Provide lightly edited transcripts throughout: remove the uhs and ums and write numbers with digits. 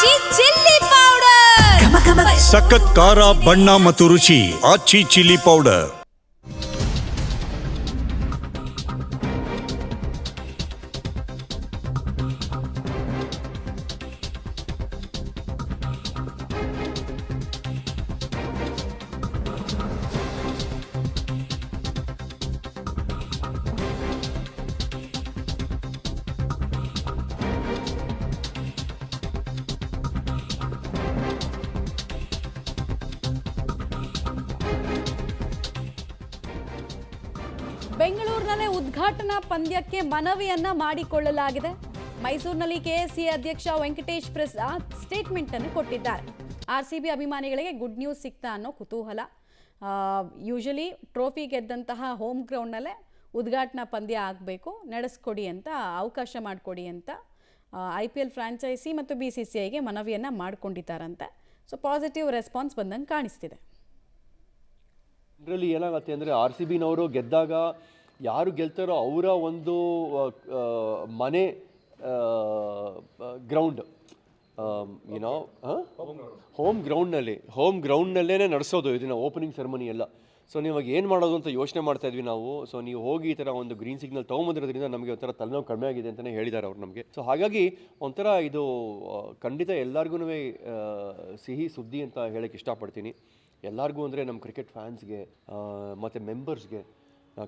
ಆಚಿ chilli powder ಸಖತ್ ಖಾರ ಬಣ್ಣ ಮತ್ತು ರುಚಿ ಆಚಿ ಚಿಲ್ಲಿ ಪೌಡರ್. ಬೆಂಗಳೂರಿನಲ್ಲೇ ಉದ್ಘಾಟನಾ ಪಂದ್ಯಕ್ಕೆ ಮನವಿಯನ್ನ ಮಾಡಿಕೊಳ್ಳಲಾಗಿದೆ. ಮೈಸೂರಿನಲ್ಲಿ ಕೆಎಸ್ಸಿ ಅಧ್ಯಕ್ಷ ವೆಂಕಟೇಶ್ ಪ್ರಸಾದ್ ಸ್ಟೇಟ್ಮೆಂಟ್ ಅನ್ನು ಕೊಟ್ಟಿದ್ದಾರೆ. ಆರ್ಸಿಬಿ ಅಭಿಮಾನಿಗಳಿಗೆ ಗುಡ್ ನ್ಯೂಸ್ ಸಿಗ್ತಾ ಅನ್ನೋ ಕುತೂಹಲ. ಯೂಶಲಿ ಟ್ರೋಫಿ ಗೆದ್ದಂತಹ ಹೋಮ್ ಗ್ರೌಂಡ್ನಲ್ಲೇ ಉದ್ಘಾಟನಾ ಪಂದ್ಯ ಆಗಬೇಕು, ನಡೆಸ್ಕೊಡಿ ಅಂತ ಅವಕಾಶ ಮಾಡಿಕೊಡಿ ಅಂತ IPL ಫ್ರಾಂಚೈಸಿ ಮತ್ತು BCCIಗೆ ಮನವಿಯನ್ನು ಮಾಡಿಕೊಂಡಿದ್ದಾರಂತೆ. ಸೊ ಪಾಸಿಟಿವ್ ರೆಸ್ಪಾನ್ಸ್ ಬಂದಂಗೆ ಕಾಣಿಸ್ತಿದೆ. ಇದರಲ್ಲಿ ಏನಾಗುತ್ತೆ ಅಂದರೆ RCBನವರು ಗೆದ್ದಾಗ ಯಾರು ಗೆಲ್ತಾರೋ ಅವರ ಒಂದು ಮನೆ ಗ್ರೌಂಡ್ ಏನೋ ಹೋಮ್ ಗ್ರೌಂಡ್ನಲ್ಲೇ ನಡೆಸೋದು ಇದನ್ನು ಓಪನಿಂಗ್ ಸೆರೆಮನಿ ಎಲ್ಲ. ಸೊ ನೀವಾಗ ಏನು ಮಾಡೋದು ಅಂತ ಯೋಚನೆ ಮಾಡ್ತಾ ಇದ್ವಿ ನಾವು. ಸೊ ನೀವು ಹೋಗಿ ಈ ಥರ ಒಂದು ಗ್ರೀನ್ ಸಿಗ್ನಲ್ ತೊಗೊಂಬಂದಿರೋದ್ರಿಂದ ನಮಗೆ ಒಂಥರ ತಲೆನೋವು ಕಡಿಮೆ ಆಗಿದೆ ಅಂತಲೇ ಹೇಳಿದ್ದಾರೆ ಅವ್ರು ನಮಗೆ. ಸೊ ಹಾಗಾಗಿ ಒಂಥರ ಇದು ಖಂಡಿತ ಎಲ್ಲರಿಗೂ ಸಿಹಿ ಸುದ್ದಿ ಅಂತ ಹೇಳಕ್ಕೆ ಇಷ್ಟಪಡ್ತೀನಿ. ಎಲ್ಲರಿಗೂ ಅಂದರೆ ನಮ್ಮ ಕ್ರಿಕೆಟ್ ಫ್ಯಾನ್ಸ್ಗೆ ಮತ್ತು ಮೆಂಬರ್ಸ್ಗೆ,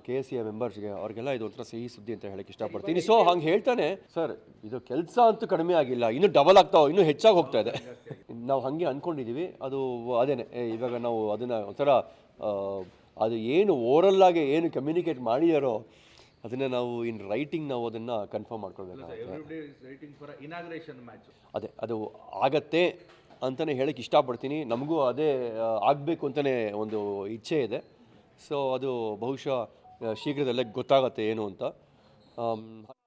KSCI ಮೆಂಬರ್ಸ್ಗೆ, ಅವ್ರಿಗೆಲ್ಲ ಇದು ಒಂಥರ ಸಿಹಿ ಸುದ್ದಿ ಅಂತ ಹೇಳಕ್ಕೆ ಇಷ್ಟಪಡ್ತೀನಿ. ಸೊ ಹಂಗೆ ಹೇಳ್ತಾನೆ ಸರ್, ಇದು ಕೆಲಸ ಅಂತೂ ಕಡಿಮೆ ಆಗಿಲ್ಲ, ಇನ್ನೂ ಡಬಲ್ ಆಗ್ತಾವೆ, ಇನ್ನೂ ಹೆಚ್ಚಾಗಿ ಹೋಗ್ತಾ ಇದೆ. ನಾವು ಹಾಗೆ ಅಂದ್ಕೊಂಡಿದ್ದೀವಿ. ಅದು ಅದೇನೆ ಇವಾಗ ನಾವು ಅದನ್ನು ಒಂಥರ ಅದು ಏನು ಓರಲ್ಲಾಗಿ ಏನು ಕಮ್ಯುನಿಕೇಟ್ ಮಾಡಿದಾರೋ ಅದನ್ನು ನಾವು ಇನ್ ರೈಟಿಂಗ್ ನಾವು ಅದನ್ನು ಕನ್ಫರ್ಮ್ ಮಾಡ್ಕೊಳ್ಬೇಕಾಗುತ್ತೆ. ಅದೇ ಅದು ಆಗತ್ತೆ ಅಂತಲೇ ಹೇಳಕ್ಕೆ ಇಷ್ಟಪಡ್ತೀನಿ. ನಮಗೂ ಅದೇ ಆಗಬೇಕು ಅಂತಲೇ ಒಂದು ಇಚ್ಛೆ ಇದೆ. ಸೊ ಅದು ಬಹುಶಃ ಶೀಘ್ರದಲ್ಲೇ ಗೊತ್ತಾಗತ್ತೆ ಏನು ಅಂತ.